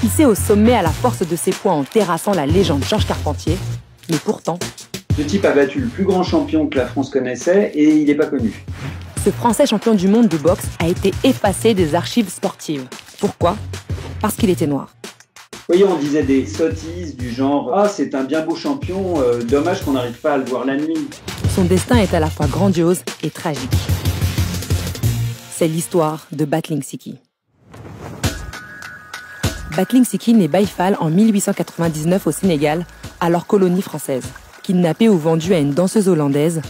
hissé au sommet à la force de ses poings en terrassant la légende Georges Carpentier. Mais pourtant, ce type a battu le plus grand champion que la France connaissait et il n'est pas connu. Ce Français champion du monde de boxe a été effacé des archives sportives. Pourquoi? Parce qu'il était noir. Voyez, on disait des sottises du genre « Ah, c'est un bien beau champion, dommage qu'on n'arrive pas à le voir la nuit ». Son destin est à la fois grandiose et tragique. C'est l'histoire de Battling Siki. Battling Siki naît Baïfal en 1899 au Sénégal, alors colonie française. Kidnappé ou vendu à une danseuse hollandaise,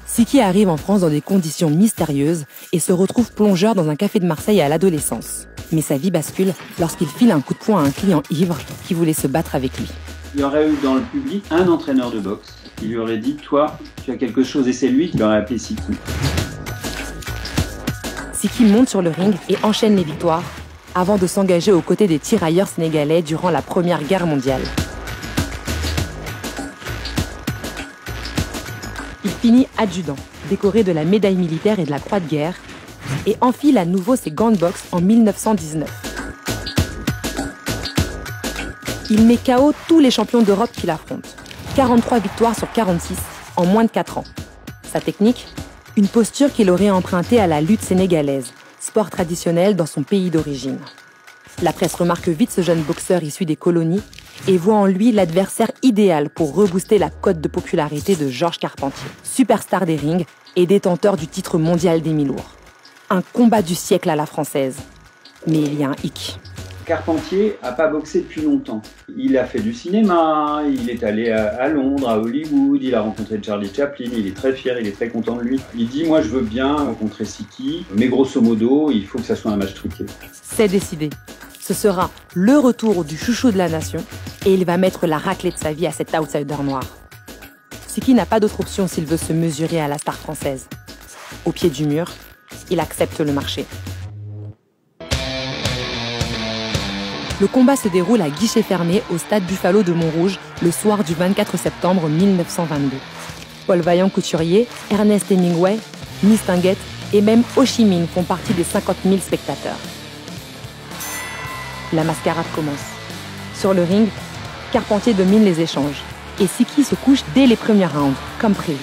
Siki arrive en France dans des conditions mystérieuses et se retrouve plongeur dans un café de Marseille à l'adolescence. Mais sa vie bascule lorsqu'il file un coup de poing à un client ivre qui voulait se battre avec lui. Il y aurait eu dans le public un entraîneur de boxe qui lui aurait dit « Toi, tu as quelque chose » et c'est lui qui l'aurait appelé Siki. Siki monte sur le ring et enchaîne les victoires avant de s'engager aux côtés des tirailleurs sénégalais durant la Première Guerre mondiale. Il finit adjudant, décoré de la médaille militaire et de la croix de guerre, et enfile à nouveau ses gants de boxe en 1919. Il met KO tous les champions d'Europe qu'il affronte. 43 victoires sur 46 en moins de 4 ans. Sa technique? Une posture qu'il aurait empruntée à la lutte sénégalaise, sport traditionnel dans son pays d'origine. La presse remarque vite ce jeune boxeur issu des colonies et voit en lui l'adversaire idéal pour rebooster la cote de popularité de Georges Carpentier, superstar des rings et détenteur du titre mondial des mi-lourds. Un combat du siècle à la française. Mais il y a un hic. Carpentier n'a pas boxé depuis longtemps. Il a fait du cinéma, il est allé à Londres, à Hollywood, il a rencontré Charlie Chaplin, il est très fier, il est très content de lui. Il dit « Moi, je veux bien rencontrer Siki, mais grosso modo, il faut que ça soit un match truqué. » C'est décidé. Ce sera le retour du chouchou de la nation et il va mettre la raclée de sa vie à cet outsider noir. Siki n'a pas d'autre option s'il veut se mesurer à la star française. Au pied du mur, il accepte le marché. Le combat se déroule à guichet fermé au stade Buffalo de Montrouge le soir du 24 septembre 1922. Paul Vaillant-Couturier, Ernest Hemingway, Mistinguett et même Ho Chi Minh font partie des 50 000 spectateurs. La mascarade commence. Sur le ring, Carpentier domine les échanges et Siki se couche dès les premiers rounds, comme prévu.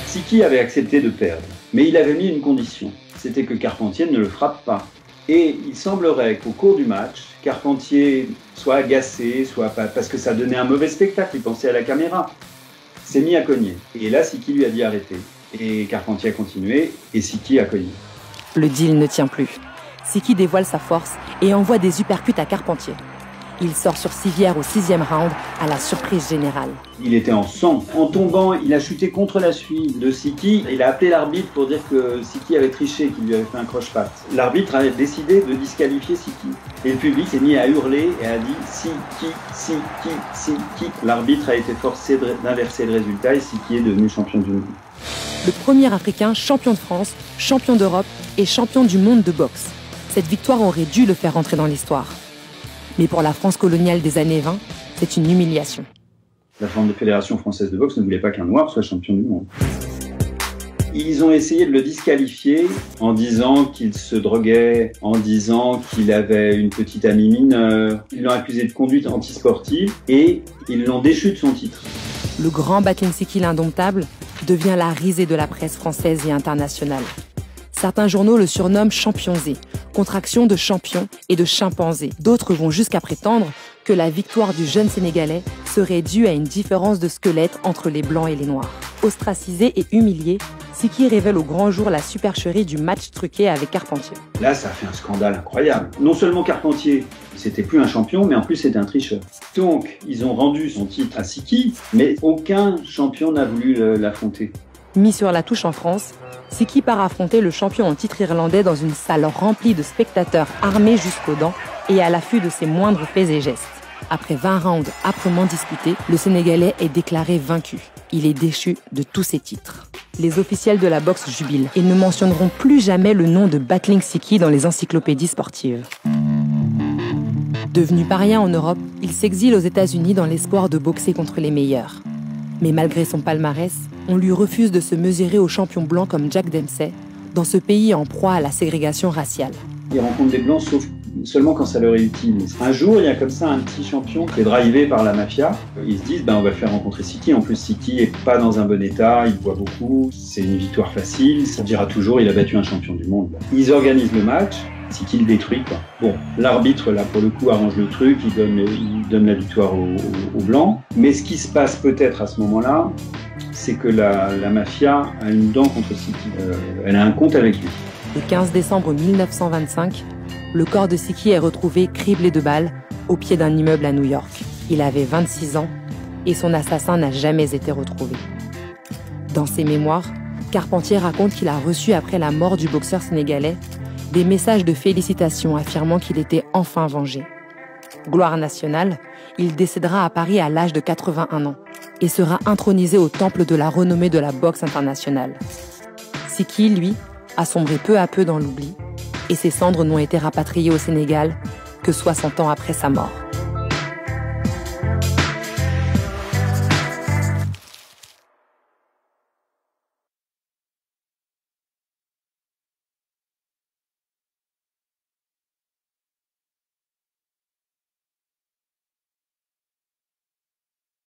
Siki avait accepté de perdre, mais il avait mis une condition, c'était que Carpentier ne le frappe pas. Et il semblerait qu'au cours du match, Carpentier soit agacé, soit pas, parce que ça donnait un mauvais spectacle, il pensait à la caméra, s'est mis à cogner. Et là, Siki lui a dit arrêter. Et Carpentier a continué, et Siki a cogné. Le deal ne tient plus. Siki dévoile sa force et envoie des uppercuts à Carpentier. Il sort sur civière au 6e round à la surprise générale. Il était en sang. En tombant, il a chuté contre la cheville de Siki. Il a appelé l'arbitre pour dire que Siki avait triché, qu'il lui avait fait un croche-patte. L'arbitre a décidé de disqualifier Siki. Et le public s'est mis à hurler et a dit « Siki, Siki, Siki ». L'arbitre a été forcé d'inverser le résultat et Siki est devenu champion du monde. Le premier Africain champion de France, champion d'Europe et champion du monde de boxe. Cette victoire aurait dû le faire entrer dans l'histoire. Mais pour la France coloniale des années 20, c'est une humiliation. La Fédération française de boxe ne voulait pas qu'un noir soit champion du monde. Ils ont essayé de le disqualifier en disant qu'il se droguait, en disant qu'il avait une petite amie mineure. Ils l'ont accusé de conduite antisportive et ils l'ont déchu de son titre. Le grand Battling Siki l'indomptable devient la risée de la presse française et internationale. Certains journaux le surnomment Champion Z, contraction de champion et de chimpanzé. D'autres vont jusqu'à prétendre que la victoire du jeune Sénégalais serait due à une différence de squelette entre les Blancs et les Noirs. Ostracisé et humilié, Siki révèle au grand jour la supercherie du match truqué avec Carpentier. Là, ça a fait un scandale incroyable. Non seulement Carpentier, c'était plus un champion, mais en plus c'était un tricheur. Donc, ils ont rendu son titre à Siki, mais aucun champion n'a voulu l'affronter. Mis sur la touche en France, Siki part affronter le champion en titre irlandais dans une salle remplie de spectateurs armés jusqu'aux dents et à l'affût de ses moindres faits et gestes. Après 20 rounds âprement disputés, le Sénégalais est déclaré vaincu. Il est déchu de tous ses titres. Les officiels de la boxe jubilent et ne mentionneront plus jamais le nom de Battling Siki dans les encyclopédies sportives. Devenu paria en Europe, il s'exile aux États-Unis dans l'espoir de boxer contre les meilleurs. Mais malgré son palmarès, on lui refuse de se mesurer aux champions blancs comme Jack Dempsey, dans ce pays en proie à la ségrégation raciale. Ils rencontrent des blancs seulement quand ça leur est utile. Un jour, il y a comme ça un petit champion qui est drivé par la mafia. Ils se disent, on va faire rencontrer Siki. En plus, Siki est pas dans un bon état, il boit beaucoup, c'est une victoire facile. Ça dira toujours, il a battu un champion du monde. Ils organisent le match. Siki le détruit, quoi. Bon, l'arbitre, là, pour le coup, arrange le truc, il donne la victoire aux Blancs. Mais ce qui se passe peut-être à ce moment-là, c'est que la mafia a une dent contre Siki. Elle a un compte avec lui. Le 15 décembre 1925, le corps de Siki est retrouvé criblé de balles au pied d'un immeuble à New York. Il avait 26 ans et son assassin n'a jamais été retrouvé. Dans ses mémoires, Carpentier raconte qu'il a reçu après la mort du boxeur sénégalais des messages de félicitations affirmant qu'il était enfin vengé. Gloire nationale, il décédera à Paris à l'âge de 81 ans et sera intronisé au temple de la renommée de la boxe internationale. Siki, lui, a sombré peu à peu dans l'oubli et ses cendres n'ont été rapatriées au Sénégal que 60 ans après sa mort.